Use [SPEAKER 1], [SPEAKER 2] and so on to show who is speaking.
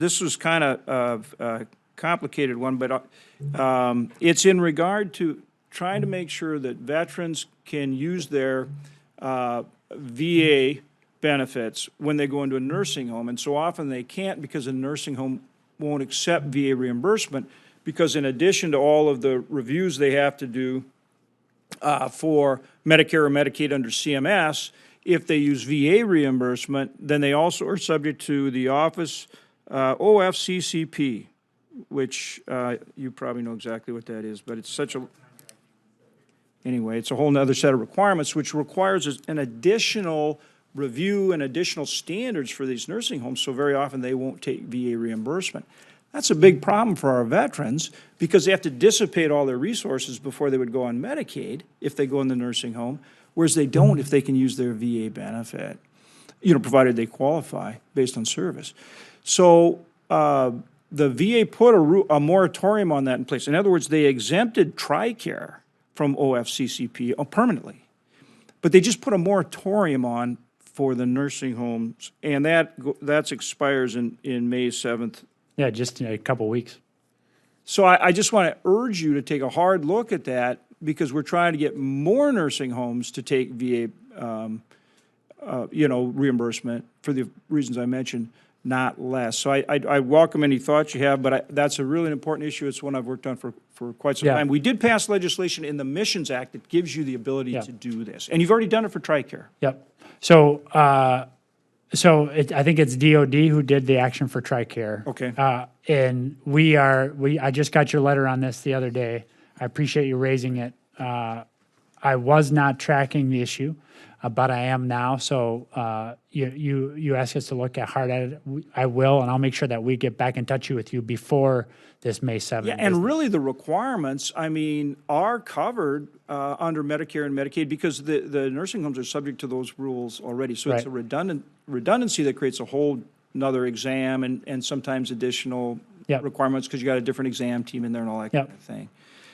[SPEAKER 1] this was kind of a complicated one, but it's in regard to trying to make sure that veterans can use their VA benefits when they go into a nursing home, and so often they can't because a nursing home won't accept VA reimbursement, because in addition to all of the reviews they have to do for Medicare or Medicaid under CMS, if they use VA reimbursement, then they also are subject to the Office OFCCP, which you probably know exactly what that is, but it's such a... Anyway, it's a whole other set of requirements, which requires an additional review and additional standards for these nursing homes, so very often they won't take VA reimbursement. That's a big problem for our veterans, because they have to dissipate all their resources before they would go on Medicaid if they go in the nursing home, whereas they don't if they can use their VA benefit, provided they qualify based on service. So the VA put a moratorium on that in place. In other words, they exempted TRICARE from OFCCP permanently, but they just put a moratorium on for the nursing homes, and that expires in May 7th.
[SPEAKER 2] Yeah, just in a couple weeks.
[SPEAKER 1] So I just want to urge you to take a hard look at that, because we're trying to get more nursing homes to take VA, reimbursement for the reasons I mentioned, not less. So I welcome any thoughts you have, but that's a really important issue. It's one I've worked on for quite some time. We did pass legislation in the Missions Act that gives you the ability to do this, and you've already done it for TRICARE.
[SPEAKER 2] Yep. So, I think it's DOD who did the action for TRICARE.
[SPEAKER 1] Okay.
[SPEAKER 2] And I just got your letter on this the other day. I appreciate you raising it. I was not tracking the issue, but I am now. So you asked us to look hard at it. I will, and I'll make sure that we get back in touch with you before this May 7th.
[SPEAKER 1] Yeah, and really the requirements, are covered under Medicare and Medicaid, because the nursing homes are subject to those rules already. So it's a redundancy that creates a whole another exam and sometimes additional requirements, because you got a different exam team in there and all that kind of thing.